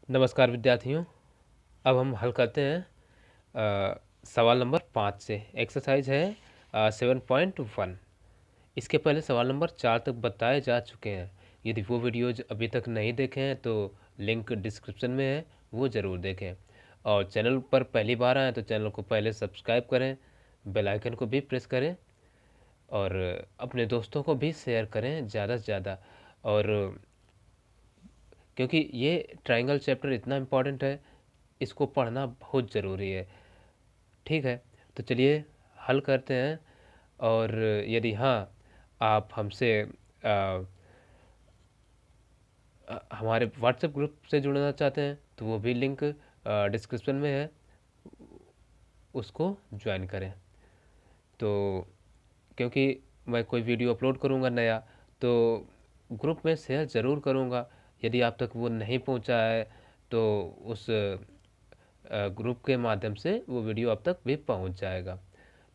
नमस्कार विद्यार्थियों। अब हम हल करते हैं सवाल नंबर 5 से। एक्सरसाइज है 7.1। इसके पहले सवाल नंबर 4 तक बताए जा चुके हैं। यदि वो वीडियोज अभी तक नहीं देखे हैं तो लिंक डिस्क्रिप्शन में है, वो ज़रूर देखें। और चैनल पर पहली बार आए तो चैनल को पहले सब्सक्राइब करें, बेल आइकन को भी प्रेस करें और अपने दोस्तों को भी शेयर करें ज़्यादा से ज़्यादा। और क्योंकि ये ट्रायंगल चैप्टर इतना इम्पोर्टेंट है, इसको पढ़ना बहुत ज़रूरी है। ठीक है, तो चलिए हल करते हैं। और यदि हाँ आप हमसे हमारे व्हाट्सएप ग्रुप से जुड़ना चाहते हैं तो वो भी लिंक डिस्क्रिप्शन में है, उसको ज्वाइन करें। तो क्योंकि मैं कोई वीडियो अपलोड करूँगा नया तो ग्रुप में शेयर ज़रूर करूँगा। यदि आप तक वो नहीं पहुँचा है तो उस ग्रुप के माध्यम से वो वीडियो आप तक भी पहुँच जाएगा।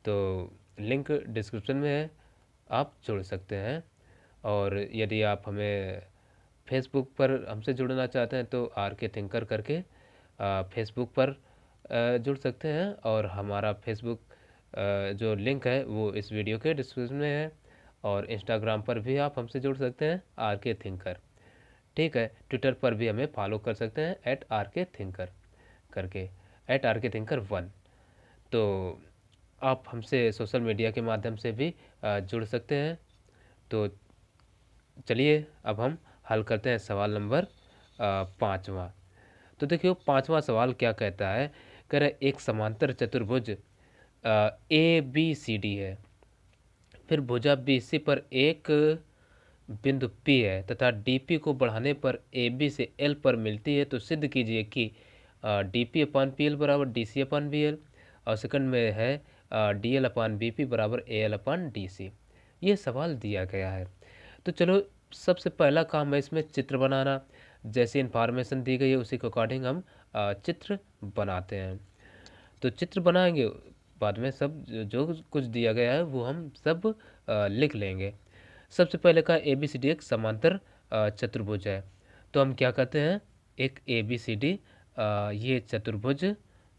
तो लिंक डिस्क्रिप्शन में है, आप जुड़ सकते हैं। और यदि आप हमें फेसबुक पर हमसे जुड़ना चाहते हैं तो आर के थिंकर करके फेसबुक पर जुड़ सकते हैं। और हमारा फेसबुक जो लिंक है वो इस वीडियो के डिस्क्रिप्शन में है। और इंस्टाग्राम पर भी आप हमसे जुड़ सकते हैं आर के थिंकर। ठीक है, ट्विटर पर भी हमें फॉलो कर सकते हैं @RK थिंकर करके, @RK थिंकर 1। तो आप हमसे सोशल मीडिया के माध्यम से भी जुड़ सकते हैं। तो चलिए अब हम हल करते हैं सवाल नंबर 5वां। तो देखिए 5वां सवाल क्या कहता है। कह रहा है एक समांतर चतुर्भुज ABCD है, फिर भुजा BC पर एक बिंदु P है तथा DP को बढ़ाने पर AB से L पर मिलती है, तो सिद्ध कीजिए कि DP/PL बराबर DC/BL। और सेकंड में है DL/BP बराबर AL/DC। ये सवाल दिया गया है। तो चलो सबसे पहला काम है इसमें चित्र बनाना। जैसी इन्फॉर्मेशन दी गई है उसी के अकॉर्डिंग हम चित्र बनाते हैं। तो चित्र बनाएंगे, बाद में सब जो कुछ दिया गया है वो हम सब लिख लेंगे। सबसे पहले का ABCD एक समांतर चतुर्भुज है। तो हम क्या करते हैं, एक ABCD ये चतुर्भुज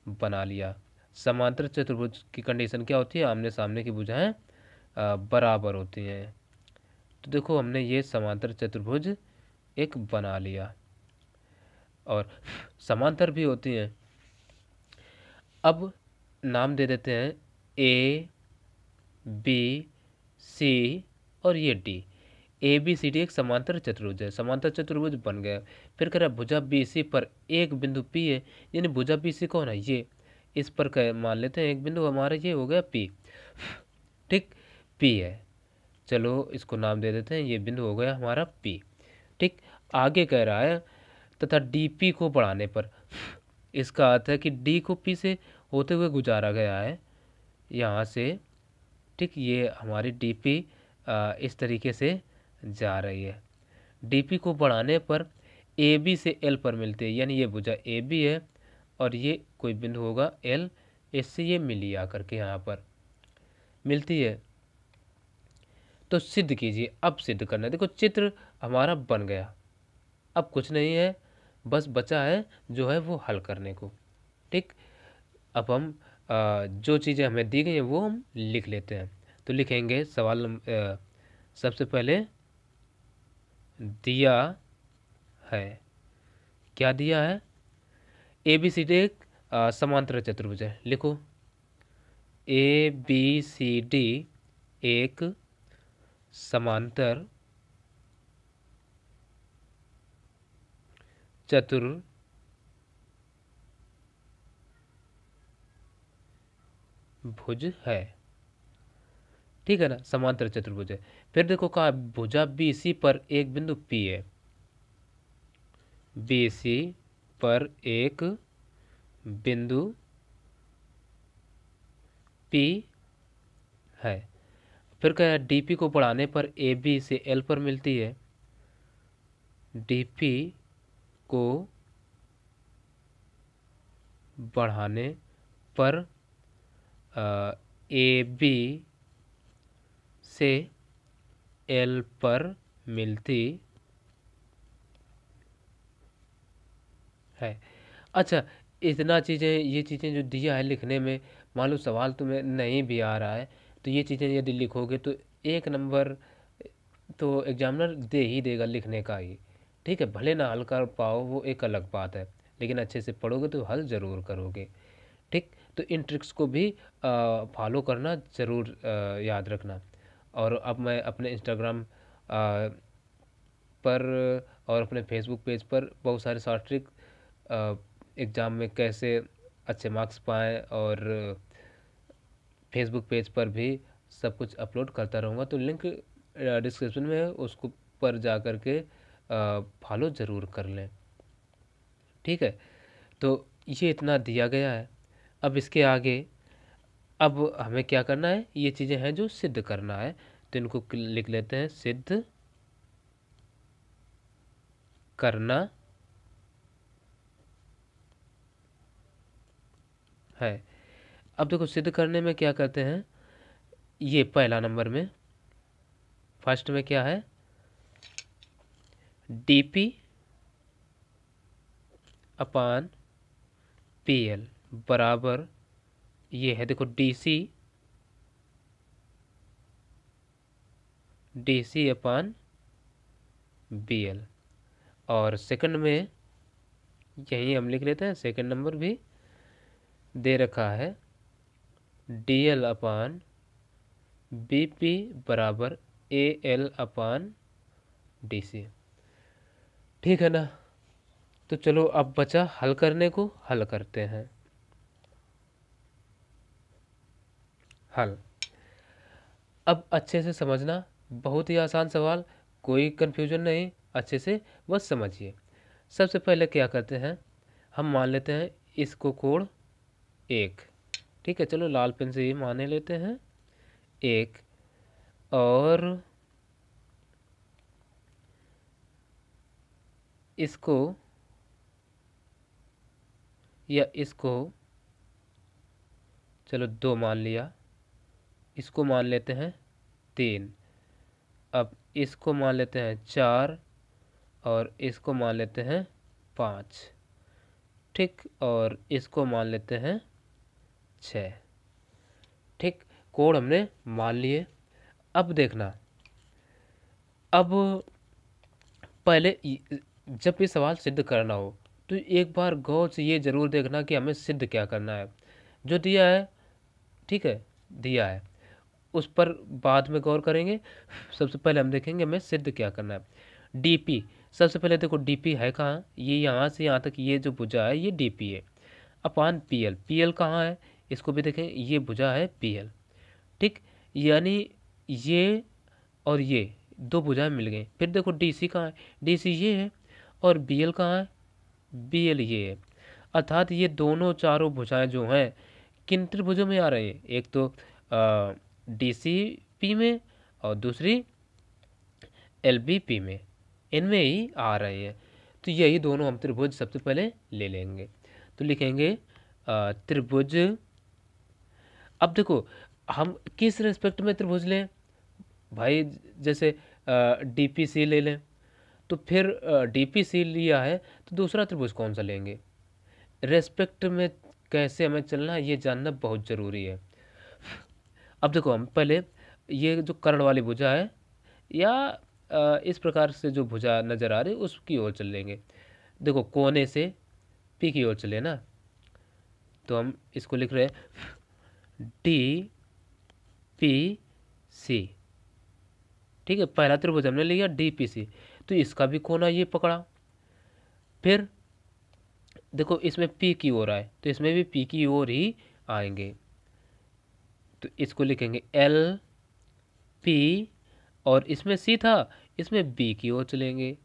बना लिया। समांतर चतुर्भुज की कंडीशन क्या होती है, आमने सामने की भुजाएं बराबर होती हैं। तो देखो हमने ये समांतर चतुर्भुज एक बना लिया और समांतर भी होती हैं। अब नाम दे देते हैं ABC और ये D। ABCD एक समांतर चतुर्भुज है, समांतर चतुर्भुज बन गया। फिर कह रहा है भुजा BC पर एक बिंदु P है, यानी भुजा BC कौन है, ये। इस पर मान लेते हैं एक बिंदु हमारा ये हो गया P। ठीक, P है, चलो इसको नाम दे देते हैं, ये बिंदु हो गया हमारा P। ठीक, आगे कह रहा है तथा DP को बढ़ाने पर, इसका अर्थ है कि D को P से होते हुए गुजारा गया है यहाँ से। ठीक, ये हमारी DP इस तरीके से जा रही है। DP को बढ़ाने पर AB से L पर मिलती है, यानी ये भुजा AB है और ये कोई बिंदु होगा L, इससे ये मिली आकर के यहाँ पर मिलती है। तो सिद्ध कीजिए, अब सिद्ध करना है। देखो चित्र हमारा बन गया, अब कुछ नहीं है, बस बचा है जो है वो हल करने को। ठीक, अब हम जो चीज़ें हमें दी गई हैं वो हम लिख लेते हैं। तो लिखेंगे सवाल सबसे पहले दिया है, क्या दिया है, ABCD एक समांतर चतुर्भुज है। लिखो ABCD एक समांतर चतुर्भुज है। ठीक है ना, समांतर चतुर्भुज है। फिर देखो कहा भुजा BC पर एक बिंदु P है, BC पर एक बिंदु P है। फिर कहा DP को बढ़ाने पर AB से L पर मिलती है, DP को बढ़ाने पर AB से L पर मिलती है। अच्छा, इतना चीज़ें, ये चीज़ें जो दिया है लिखने में, मान लो सवाल तुम्हें नहीं भी आ रहा है तो ये चीज़ें यदि लिखोगे तो 1 नंबर तो एग्जामिनर दे ही देगा लिखने का ही। ठीक है, भले ना हल कर पाओ वो एक अलग बात है, लेकिन अच्छे से पढ़ोगे तो हल ज़रूर करोगे। ठीक, तो इन ट्रिक्स को भी फॉलो करना ज़रूर याद रखना। और अब मैं अपने इंस्टाग्राम पर और अपने फेसबुक पेज पर बहुत सारे शॉर्ट ट्रिक एग्ज़ाम में कैसे अच्छे मार्क्स पाएँ, और फेसबुक पेज पर भी सब कुछ अपलोड करता रहूँगा, तो लिंक डिस्क्रिप्शन में है, उसको पर जा कर के फॉलो ज़रूर कर लें। ठीक है, तो ये इतना दिया गया है। अब इसके आगे अब हमें क्या करना है, ये चीज़ें हैं जो सिद्ध करना है, तो इनको लिख लेते हैं, सिद्ध करना है। अब देखो सिद्ध करने में क्या करते हैं, ये पहला नंबर में फर्स्ट में क्या है, डीपी अपान पीएल बराबर, ये है देखो डीसी अपान बीएल। और सेकंड में यही हम लिख लेते हैं, सेकंड नंबर भी दे रखा है, डीएल अपान बीपी बराबर एएल अपान डीसी। ठीक है ना, तो चलो अब बचा हल करने को, हल करते हैं। हल अब अच्छे से समझना, बहुत ही आसान सवाल, कोई कंफ्यूजन नहीं, अच्छे से बस समझिए। सबसे पहले क्या करते हैं, हम मान लेते हैं इसको कोण 1। ठीक है, चलो लाल पेन से ही मान लेते हैं 1, और इसको या इसको चलो 2 मान लिया, इसको मान लेते हैं 3, अब इसको मान लेते हैं 4, और इसको मान लेते हैं 5। ठीक, और इसको मान लेते हैं 6। ठीक, कोण हमने मान लिए। अब देखना, अब पहले जब ये सवाल सिद्ध करना हो तो एक बार गौर से ये ज़रूर देखना कि हमें सिद्ध क्या करना है। जो दिया है, ठीक है, दिया है, उस पर बाद में गौर करेंगे। सबसे पहले हम देखेंगे हमें सिद्ध क्या करना है। डीपी, सबसे पहले देखो डीपी है कहाँ, ये यहाँ से यहाँ तक ये जो भुजा है ये डीपी है, अपान पीएल, पीएल कहाँ है, इसको भी देखें, ये भुजा है पीएल। ठीक, यानी ये और ये दो भुजाएं मिल गई। फिर देखो डीसी कहाँ है, डीसी ये है, और बीएल कहाँ है, बीएल ये है। अर्थात ये दोनों चारों भुजाएं जो हैं किन त्रिभुजों में आ रही है, एक तो डीसीपी में और दूसरी एलबीपी में, इनमें ही आ रहे हैं। तो यही दोनों हम त्रिभुज सबसे पहले ले लेंगे, तो लिखेंगे त्रिभुज। अब देखो हम किस रेस्पेक्ट में त्रिभुज लें भाई, जैसे डीपीसी ले लें, तो फिर डीपीसी लिया है तो दूसरा त्रिभुज कौन सा लेंगे, रेस्पेक्ट में कैसे हमें चलना है ये जानना बहुत ज़रूरी है। अब देखो हम पहले ये जो कर्ण वाली भुजा है, या इस प्रकार से जो भुजा नज़र आ रही है उसकी ओर चल लेंगे। देखो कोने से पी की ओर चले ना, तो हम इसको लिख रहे हैं डी पी सी। ठीक है, पहला त्रिभुज हमने लिया डी पी सी, तो इसका भी कोना ये पकड़ा। फिर देखो इसमें पी की ओर आए तो इसमें भी पी की ओर ही आएंगे, तो इसको लिखेंगे एल पी, और इसमें सी था, इसमें बी की ओर चलेंगे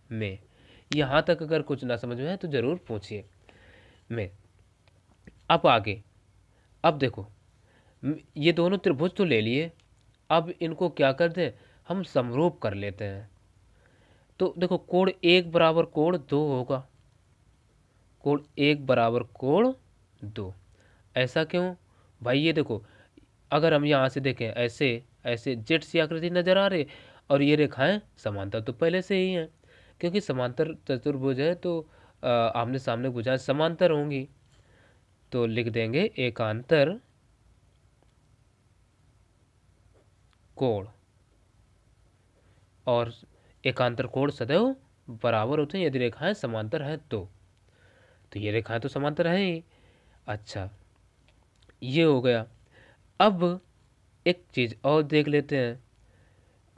में। यहाँ तक अगर कुछ ना समझ में आए तो ज़रूर पूछिए में। अब आगे, अब देखो ये दोनों त्रिभुज तो ले लिए, अब इनको क्या करते हैं, हम समरूप कर लेते हैं। तो देखो कोण 1 बराबर कोण 2 होगा, कोण 1 बराबर कोण 2। ऐसा क्यों भाई, ये देखो अगर हम यहाँ से देखें, ऐसे ऐसे जेट सी आकृति नज़र आ रही, और ये रेखाएं समांतर तो पहले से ही हैं, क्योंकि समांतर चतुर्भुज है तो आमने सामने भुजाएं समांतर होंगी, तो लिख देंगे एकांतर कोण। और एकांतर कोण सदैव बराबर होते हैं यदि रेखाएं समांतर हैं तो ये रेखाएं तो समांतर हैं ही। अच्छा, ये हो गया। अब एक चीज और देख लेते हैं,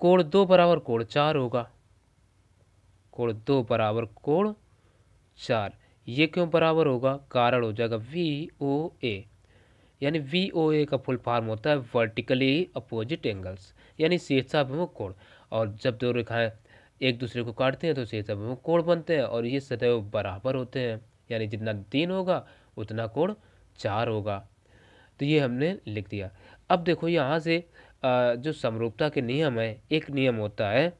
कोण 2 बराबर कोण 4 होगा। कोण 2 बराबर कोण 4, ये क्यों बराबर होगा? कारण हो जाएगा VOA, यानी VOA का फुल फॉर्म होता है वर्टिकली अपोजिट एंगल्स, यानी शीर्षाभिमुख कोण। और जब दो रेखाएं एक दूसरे को काटते हैं तो शीर्षाभिमुख कोण बनते हैं, और ये सदैव बराबर होते हैं, यानी जितना 3 होगा उतना कोण 4 होगा। तो ये हमने लिख दिया। अब देखो यहाँ से जो समरूपता के नियम है, एक नियम होता है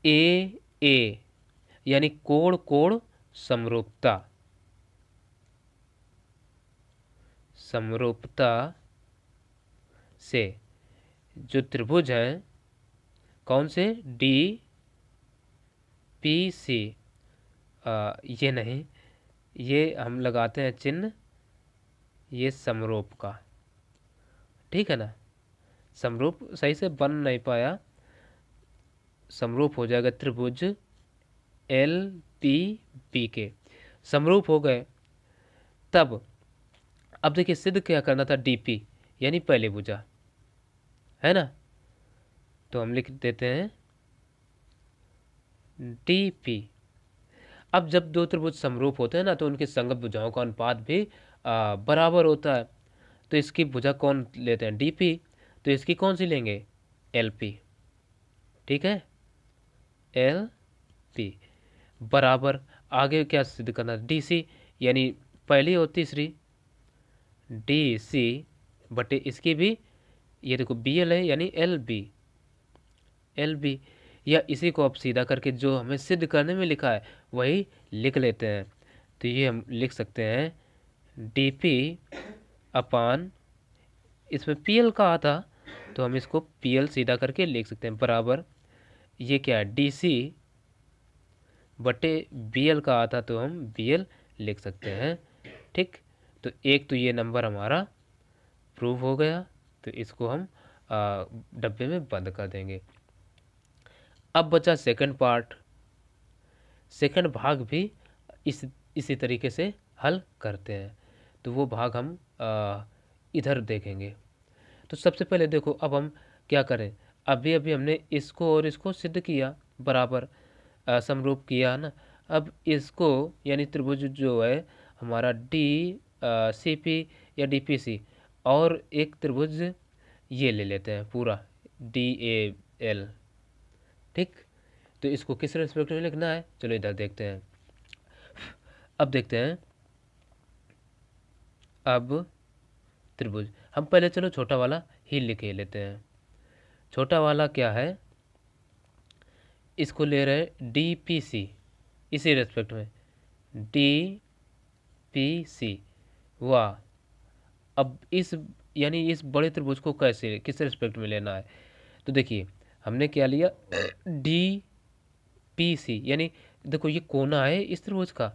AA, यानी कोण कोण समरूपता। समरूपता से जो त्रिभुज हैं, कौन से? DPC, ये नहीं, ये हम लगाते हैं चिन्ह, ये समरूप का, ठीक है ना। समरूप सही से बन नहीं पाया, समरूप हो जाएगा त्रिभुज LPP के, समरूप हो गए। तब अब देखिए सिद्ध क्या करना था, DP यानी पहली भुजा, है ना। तो हम लिख देते हैं DP। अब जब दो त्रिभुज समरूप होते हैं ना तो उनकी संगत भुजाओं का अनुपात भी बराबर होता है। तो इसकी भुजा कौन लेते हैं? DP, तो इसकी कौन सी लेंगे? LP, ठीक है, LP बराबर। आगे क्या सिद्ध करना? DC, यानी पहली और तीसरी, DC बटे इसकी भी, ये देखो BL है यानी LB, या इसी को अब सीधा करके जो हमें सिद्ध करने में लिखा है वही लिख लेते हैं। तो ये हम लिख सकते हैं DP अपान, इसमें PL का आता तो हम इसको PL सीधा करके लिख सकते हैं, बराबर ये क्या है? DC बटे BL का आता तो हम BL लिख सकते हैं, ठीक। तो एक तो ये नंबर हमारा प्रूव हो गया, तो इसको हम डब्बे में बंद कर देंगे। अब बचा सेकंड पार्ट, सेकंड भाग भी इसी तरीके से हल करते हैं, तो वो भाग हम इधर देखेंगे। तो सबसे पहले देखो, अब हम क्या करें, अभी अभी हमने इसको और इसको सिद्ध किया, बराबर समरूप किया ना। अब इसको यानी त्रिभुज जो है हमारा DCP या DPC, और एक त्रिभुज ये ले लेते हैं पूरा DAL, ठीक। तो इसको किस रेस्पेक्ट में लिखना है, चलो इधर देखते हैं। अब देखते हैं, अब त्रिभुज हम पहले चलो छोटा वाला ही लिख लेते हैं। छोटा वाला क्या है, इसको ले रहे DPC, इसी रेस्पेक्ट में DPC, वाह। अब इस यानी इस बड़े त्रिभुज को कैसे किस रेस्पेक्ट में लेना है, तो देखिए हमने क्या लिया, DPC, यानी देखो ये कोना है इस त्रिभुज का,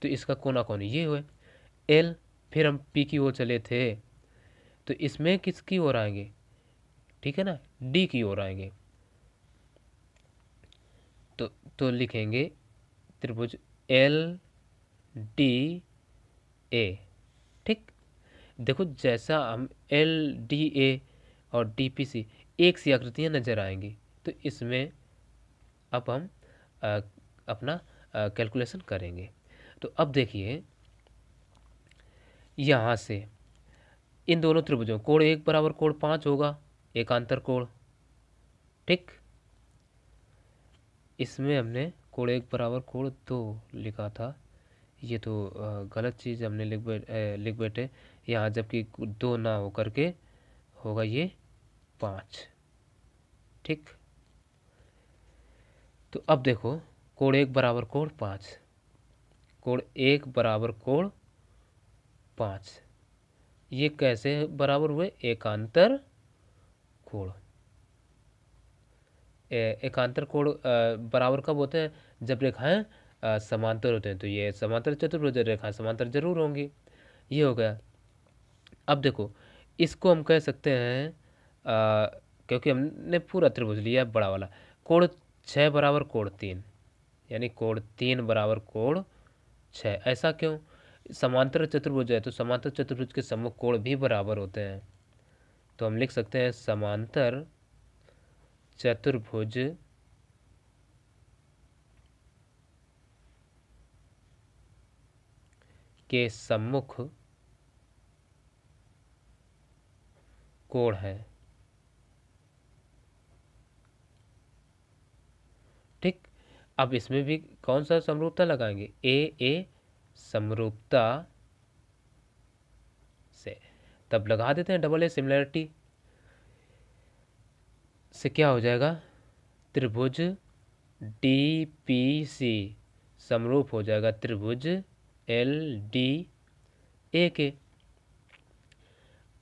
तो इसका कोना कौन है? ये हुए L, फिर हम P की ओर चले थे, तो इसमें किसकी ओर आएंगे? ठीक है ना, D की ओर आएंगे। तो लिखेंगे त्रिभुज LDA, ठीक। देखो जैसा हम LDA और DPC एक सी आकृतियां नजर आएंगी, तो इसमें अब हम अपना कैलकुलेशन करेंगे। तो अब देखिए यहाँ से इन दोनों त्रिभुजों, कोण 1 बराबर कोण 5 होगा, एकांतर कोण, ठीक। इसमें हमने कोण 1 बराबर कोण 2 लिखा था, ये तो गलत चीज़ हमने लिख बैठे यहाँ, जबकि 2 ना हो करके होगा ये 5, ठीक। तो अब देखो कोण 1 बराबर कोण 5, कोण 1 बराबर कोण 5, ये कैसे बराबर हुए? एकांतर कोण, एकांतर कोण बराबर कब होते हैं? जब रेखाएं समांतर होते हैं। तो ये समांतर चतुर्भुज रेखाएं समांतर जरूर होंगी। ये हो गया। अब देखो इसको हम कह सकते हैं क्योंकि हमने पूरा त्रिभुज लिया बड़ा वाला, कोण 6 बराबर कोण 3, यानी कोण 3 बराबर कोण 6। ऐसा क्यों? समांतर चतुर्भुज है तो समांतर चतुर्भुज के सम्मुख कोण भी बराबर होते हैं। तो हम लिख सकते हैं समांतर चतुर्भुज के सम्मुख कोण है। ठीक, अब इसमें भी कौन सा समरूपता लगाएंगे? ए समरूपता से, तब लगा देते हैं डबल ए सिमिलरिटी से। क्या हो जाएगा? त्रिभुज DPC समरूप हो जाएगा त्रिभुज LDA के।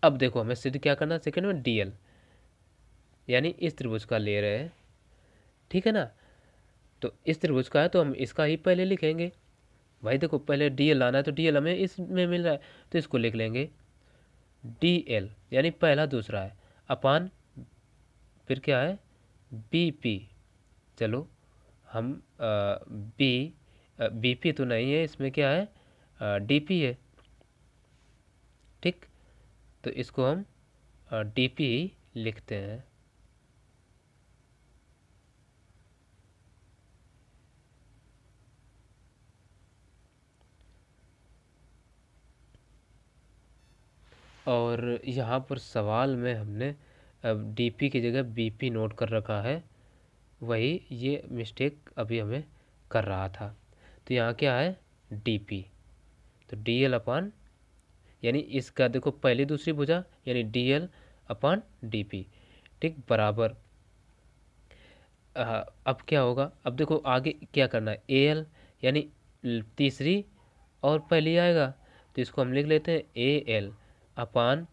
अब देखो हमें सिद्ध क्या करना है सेकंड में? DL, यानी इस त्रिभुज का ले रहे हैं, ठीक है ना। तो इस त्रिभुज का है तो हम इसका ही पहले लिखेंगे। भाई देखो पहले DL लाना है तो DL हमें इसमें मिल रहा है तो इसको लिख लेंगे DL, यानी पहला दूसरा है, अपान फिर क्या है? BP। चलो हम BP तो नहीं है, इसमें क्या है? DP है। ठीक, तो इसको हम DP लिखते हैं। और यहाँ पर सवाल में हमने अब DP की जगह BP नोट कर रखा है, वही ये मिस्टेक अभी हमें कर रहा था। तो यहाँ क्या है? DP, तो DL अपान, यानी इसका देखो पहली दूसरी भुजा यानी DL अपान DP, ठीक, बराबर। अब क्या होगा? अब देखो आगे क्या करना है? AL यानी तीसरी और पहली आएगा तो इसको हम लिख लेते हैं AL अपान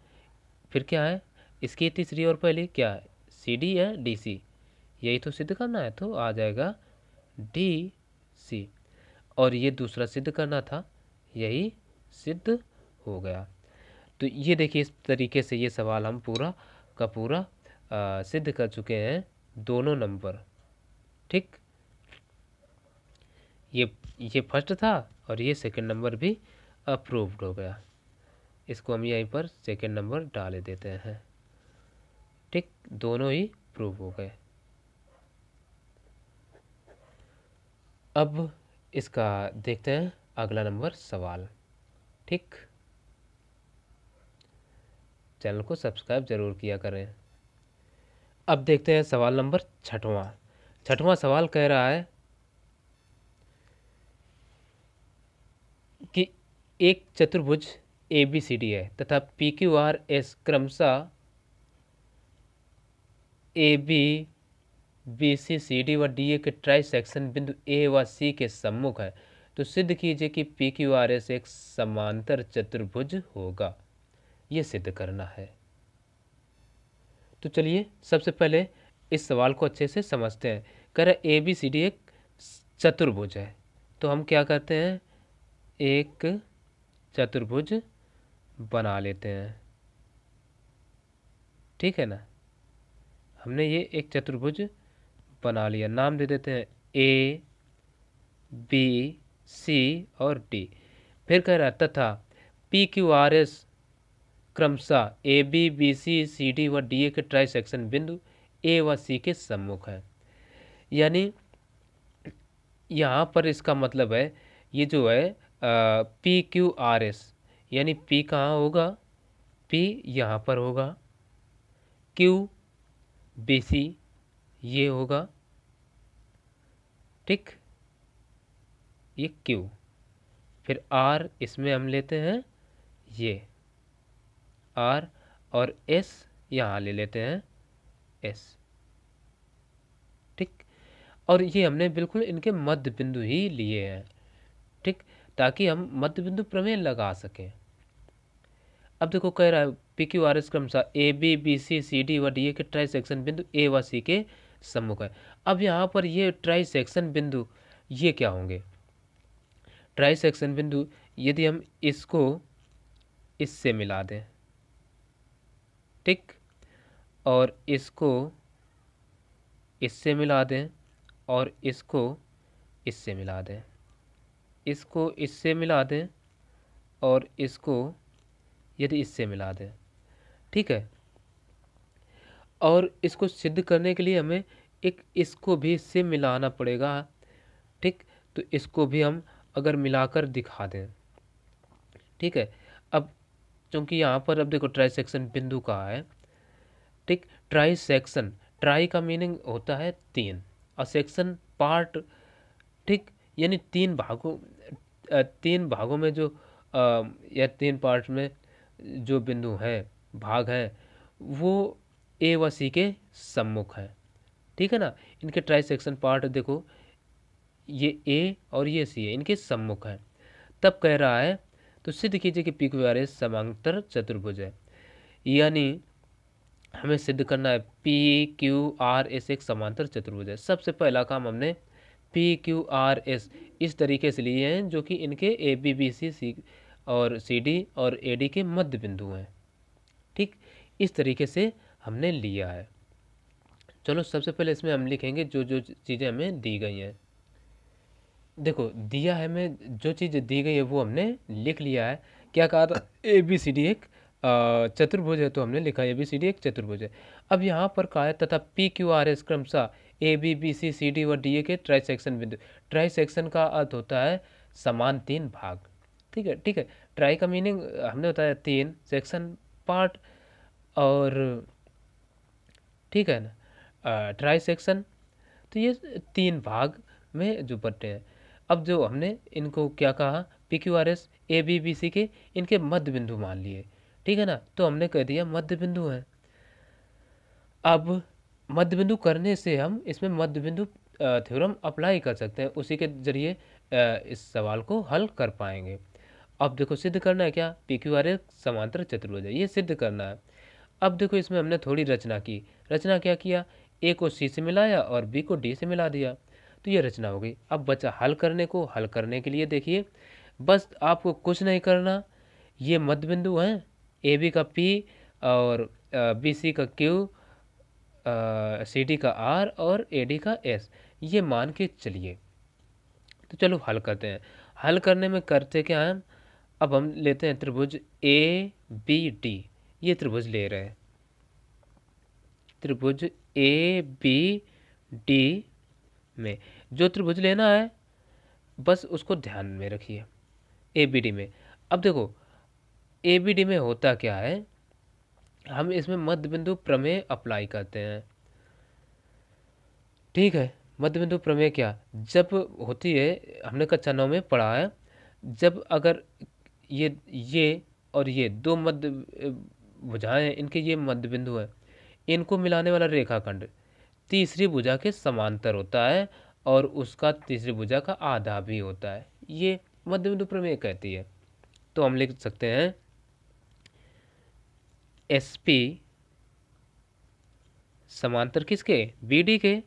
फिर क्या है? इसकी तीसरी और पहली क्या है? CD है DC, यही तो सिद्ध करना है तो आ जाएगा DC। और ये दूसरा सिद्ध करना था, यही सिद्ध हो गया। तो ये देखिए इस तरीके से ये सवाल हम पूरा का पूरा सिद्ध कर चुके हैं, दोनों नंबर। ठीक, ये फर्स्ट था और ये सेकंड नंबर भी अप्रूव्ड हो गया। इसको हम यहीं पर सेकंड नंबर डाल देते हैं। ठीक, दोनों ही प्रूव हो गए। अब इसका देखते हैं अगला नंबर सवाल। ठीक, चैनल को सब्सक्राइब जरूर किया करें। अब देखते हैं सवाल नंबर छठवां सवाल कह रहा है कि एक चतुर्भुज ABCD है तथा PQRS क्रमशः AB BC CD व DA के ट्राई सेक्शन बिंदु A व C के सम्मुख है। तो सिद्ध कीजिए कि PQRS एक समांतर चतुर्भुज होगा। ये सिद्ध करना है। तो चलिए सबसे पहले इस सवाल को अच्छे से समझते हैं। कह रहे ABCD एक चतुर्भुज है, तो हम क्या करते हैं? एक चतुर्भुज बना लेते हैं। ठीक है ना, हमने ये एक चतुर्भुज बना लिया, नाम दे देते हैं A B C और D। फिर कह रहा है तथा PQRS क्रमशः AB BC CD व DA के ट्राई सेक्शन बिंदु A व C के सम्मुख है। यानी यहाँ पर इसका मतलब है ये जो है PQRS, यानी P कहाँ होगा? P यहाँ पर होगा, Q BC ये होगा, ठीक, ये Q, फिर R इसमें हम लेते हैं ये R, और S यहाँ ले लेते हैं S। ठीक, और ये हमने बिल्कुल इनके मध्य बिंदु ही लिए हैं, ठीक, ताकि हम मध्य बिंदु प्रमेय लगा सकें। अब देखो कह रहा है PQRS क्रमशः AB BC CD व DA के ट्राई सेक्शन बिंदु A व C के सम्मुख है। अब यहाँ पर ये ट्राइसेक्शन बिंदु ये क्या होंगे? ट्राइसेक्शन बिंदु यदि हम इसको इससे मिला दें, ठीक, और इसको इससे मिला दें, और इसको इससे मिला दें, इसको इससे मिला दें, और इसको यदि इससे मिला दें, ठीक है। और इसको सिद्ध करने के लिए हमें एक इसको भी इससे मिलाना पड़ेगा, ठीक। तो इसको भी हम अगर मिलाकर दिखा दें, ठीक है। अब चूंकि यहाँ पर अब देखो ट्राइसेक्शन बिंदु कहा है, ठीक। ट्राइसेक्शन, ट्राई का मीनिंग होता है तीन, और सेक्शन पार्ट, ठीक, यानी तीन भागों में जो या तीन पार्ट में जो बिंदु है, भाग है, वो ए व सी के सम्मुख है, ठीक है ना। इनके ट्राइसेक्शन पार्ट देखो, ये ए और ये सी है, इनके सम्मुख है। तब कह रहा है तो सिद्ध कीजिए कि पी क्यू आर एस समांतर चतुर्भुज है। यानी हमें सिद्ध करना है पी क्यू आर एस एक समांतर चतुर्भुज है। सबसे पहला काम हमने पी क्यू आर एस इस तरीके से लिए हैं, जो कि इनके ए बी बी सी और सी डी और ए डी के मध्य बिंदु हैं, ठीक। इस तरीके से हमने लिया है। चलो सबसे पहले इसमें हम लिखेंगे जो जो चीज़ें हमें दी गई हैं। देखो दिया है, हमें जो चीज़ दी गई है वो हमने लिख लिया है। क्या कहा था? ए बी सी डी एक चतुर्भुज है, तो हमने लिखा ए बी सी डी एक चतुर्भुज है। अब यहाँ पर कहा है तथा पी क्यू आर एस क्रमशः A B B C C D और डी ए के ट्राइसेक्शन बिंदु। ट्राइसेक्शन का अर्थ होता है समान तीन भाग, ठीक है, ठीक है। ट्राई का मीनिंग हमने बताया तीन, सेक्शन पार्ट, और ठीक है ना ट्राइसेक्शन, तो ये तीन भाग में जो बटे हैं। अब जो हमने इनको क्या कहा, P Q R S A B B C के इनके मध्य बिंदु मान लिए, ठीक है ना। तो हमने कह दिया मध्य बिंदु है। अब मध्य बिंदु करने से हम इसमें मध्य बिंदु थ्योरम अप्लाई कर सकते हैं, उसी के जरिए इस सवाल को हल कर पाएंगे। अब देखो सिद्ध करना है क्या, पी क्यू आर एस समांतर चतुर्भुज है, ये सिद्ध करना है। अब देखो इसमें हमने थोड़ी रचना की। रचना क्या किया, ए को सी से मिलाया और बी को डी से मिला दिया, तो ये रचना हो गई। अब बचा हल करने को। हल करने के लिए देखिए बस आपको कुछ नहीं करना, ये मध्य बिंदु हैं, ए बी का पी और बी सी का क्यू, सी डी का आर और ए डी का एस, ये मान के चलिए। तो चलो हल करते हैं। हल करने में करते क्या हैं, अब हम लेते हैं त्रिभुज ए बी डी, ये त्रिभुज ले रहे हैं, त्रिभुज ए बी डी में जो त्रिभुज लेना है बस उसको ध्यान में रखिए, ए बी डी में। अब देखो ए बी डी में होता क्या है, हम इसमें मध्य बिंदु प्रमेय अप्लाई करते हैं, ठीक है। मध्य बिंदु प्रमेय क्या जब होती है, हमने कक्षा 9 में पढ़ा है, जब अगर ये और ये दो मध्य भुजाएं, इनके ये मध्य बिंदु है, इनको मिलाने वाला रेखाखंड तीसरी भुजा के समांतर होता है और उसका तीसरी भुजा का आधा भी होता है, ये मध्य बिंदु प्रमेय कहती है। तो हम लिख सकते हैं एस पी समांतर किसके, बी डी के,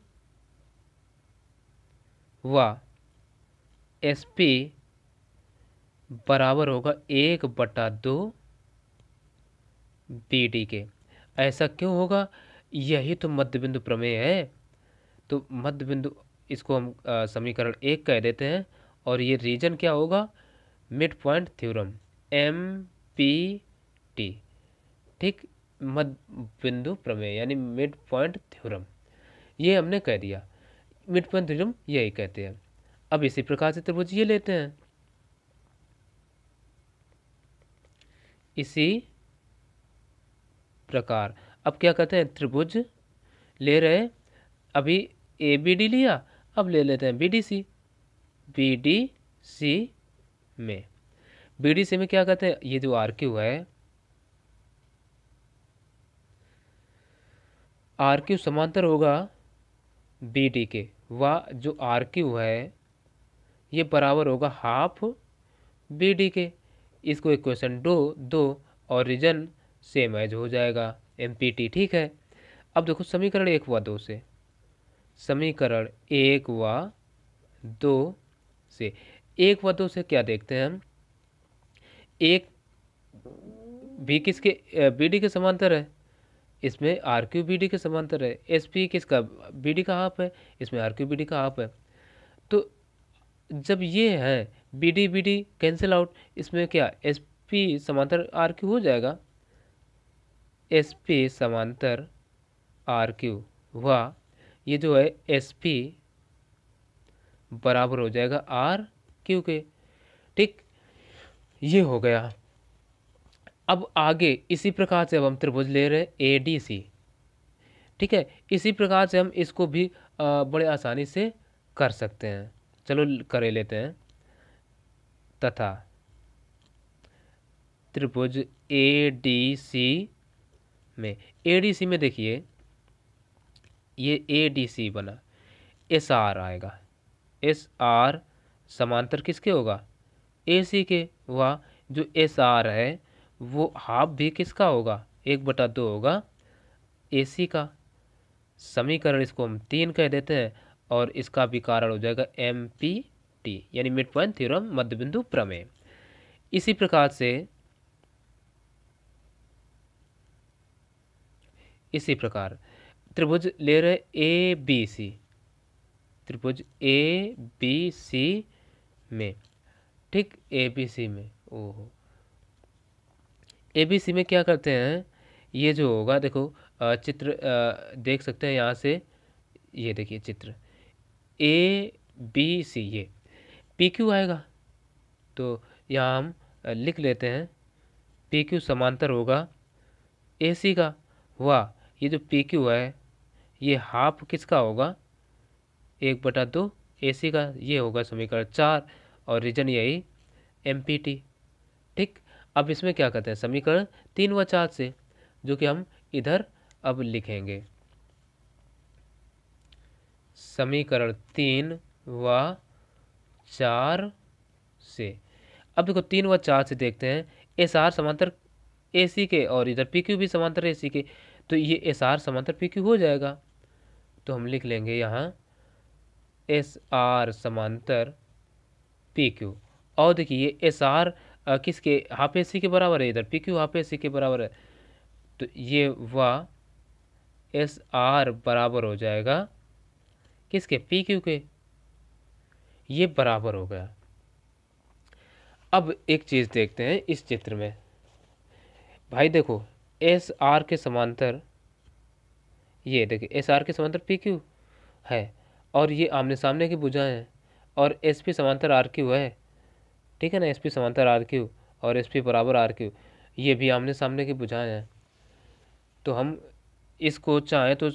व एस पी बराबर होगा 1/2 बी डी के। ऐसा क्यों होगा, यही तो मध्य बिंदु प्रमेय है। तो मध्य बिंदु इसको हम समीकरण 1 कह देते हैं, और ये रीजन क्या होगा, mid point theorem, M P T, ठीक, मध्य बिंदु प्रमेय यानी मिड पॉइंट थ्योरम, ये हमने कह दिया। मिड पॉइंट थ्योरम यही कहते हैं। अब इसी प्रकार से त्रिभुज ये लेते हैं, इसी प्रकार। अब क्या कहते हैं, त्रिभुज ले रहे, अभी ए बी डी लिया, अब ले लेते हैं B D C. B D C में, बी डी सी में क्या कहते हैं, ये जो आर क्यू है, आर क्यू समांतर होगा बी डी के, व जो आर क्यू है ये बराबर होगा हाफ बी डी के। इसको इक्वेशन दो और रीजन सेम एज हो जाएगा, एम पी टी, ठीक है। अब देखो समीकरण 1 व 2 से, समीकरण 1 व 2 से। 1 व 2 से क्या देखते हैं हम, एक भी किसके बी डी के समांतर है, इसमें आर क्यू बी डी के समांतर है। एस पी किसका, बी डी का हाफ है, इसमें आर क्यू बी डी का हाफ है। तो जब ये है बी डी कैंसिल आउट, इसमें क्या एस पी समांतर आर क्यू हो जाएगा, एस पी समांतर आर क्यू व ये जो है एस पी बराबर हो जाएगा आर क्यू के। ठीक, ये हो गया। अब आगे इसी प्रकार से अब हम त्रिभुज ले रहे हैं ए डी सी। ठीक है, इसी प्रकार से हम इसको भी बड़े आसानी से कर सकते हैं। चलो कर लेते हैं। तथा त्रिभुज ए डी सी में, ए डी सी में देखिए ये ए डी सी बना, एस आर आएगा, एस आर समांतर किसके होगा, ए सी के। वह जो एस आर है वो हाफ भी किसका होगा, 1/2 होगा ए सी का। समीकरण इसको हम 3 कह देते हैं और इसका भी कारण हो जाएगा एम पी टी, यानी मिड पॉइंट थ्योरम, मध्य बिंदु प्रमेय। इसी प्रकार से इसी प्रकार त्रिभुज ले रहे ए बी सी, त्रिभुज ए बी सी में। ठीक, ए बी सी में, ओहो, ए बी सी में क्या करते हैं, ये जो होगा देखो चित्र देख सकते हैं यहाँ से, ये देखिए चित्र ए बी सी, ये पी क्यू आएगा। तो यहाँ हम लिख लेते हैं पी क्यू समांतर होगा ए सी का। वाह, ये जो पी क्यू है ये हाफ किसका होगा, 1/2 ए सी का। ये होगा समीकरण 4 और रीजन यही एम पी टी। ठीक, अब इसमें क्या करते हैं, समीकरण 3 व 4 से, जो कि हम इधर अब लिखेंगे। समीकरण 3 व 4 से, अब देखो 3 व 4 से देखते हैं, एस आर समांतर ए सी के और इधर पी क्यू भी समांतर ए सी के, तो ये एस आर समांतर पी क्यू हो जाएगा। तो हम लिख लेंगे यहाँ एस आर समांतर पी क्यू। और देखिए ये एस आर किसके, हाफ ए सी के बराबर है, इधर पी क्यू हाफ ए सी के बराबर है। तो ये वह एस आर बराबर हो जाएगा किसके, पी क्यू के। ये बराबर हो गया। अब एक चीज़ देखते हैं इस चित्र में, भाई देखो एस आर के समांतर, ये देखिए एस आर के समांतर पी क्यू है और ये आमने सामने की भुजाएं हैं, और एस पी समांतर आर क्यू है। ठीक है ना, एस पी समांतर आर क्यू और एस पी बराबर आर क्यू, ये भी आमने सामने की भुजाएं हैं। तो हम इसको चाहें तो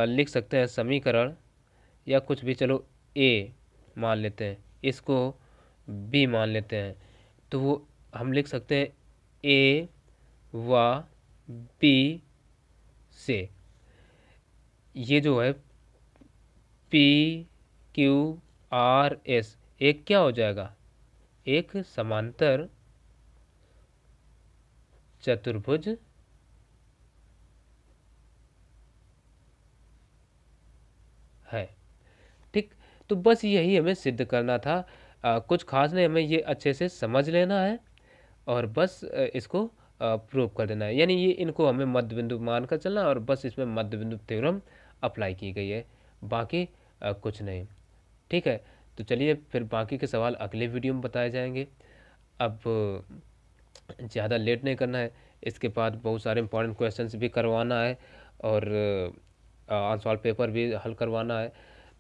लिख सकते हैं समीकरण, या कुछ भी, चलो ए मान लेते हैं, इसको बी मान लेते हैं। तो वो हम लिख सकते हैं ए व बी से, ये जो है पी क्यू आर एस एक क्या हो जाएगा, एक समांतर चतुर्भुज है। ठीक, तो बस यही हमें सिद्ध करना था। कुछ खास नहीं, हमें ये अच्छे से समझ लेना है और बस इसको प्रूव कर देना है। यानी ये इनको हमें मध्य बिंदु मान कर चलना है और बस इसमें मध्य बिंदु थ्योरम अप्लाई की गई है, बाकी कुछ नहीं। ठीक है, तो चलिए फिर बाकी के सवाल अगले वीडियो में बताए जाएंगे। अब ज़्यादा लेट नहीं करना है, इसके बाद बहुत सारे इंपॉर्टेंट क्वेश्चंस भी करवाना है और आंसर पेपर भी हल करवाना है।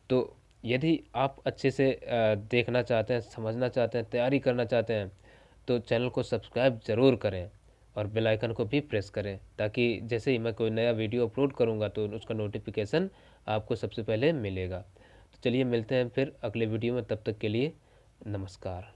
तो यदि आप अच्छे से देखना चाहते हैं, समझना चाहते हैं, तैयारी करना चाहते हैं, तो चैनल को सब्सक्राइब ज़रूर करें और बेल आइकन को भी प्रेस करें, ताकि जैसे ही मैं कोई नया वीडियो अपलोड करूंगा तो उसका नोटिफिकेशन आपको सबसे पहले मिलेगा। तो चलिए मिलते हैं फिर अगले वीडियो में, तब तक के लिए नमस्कार।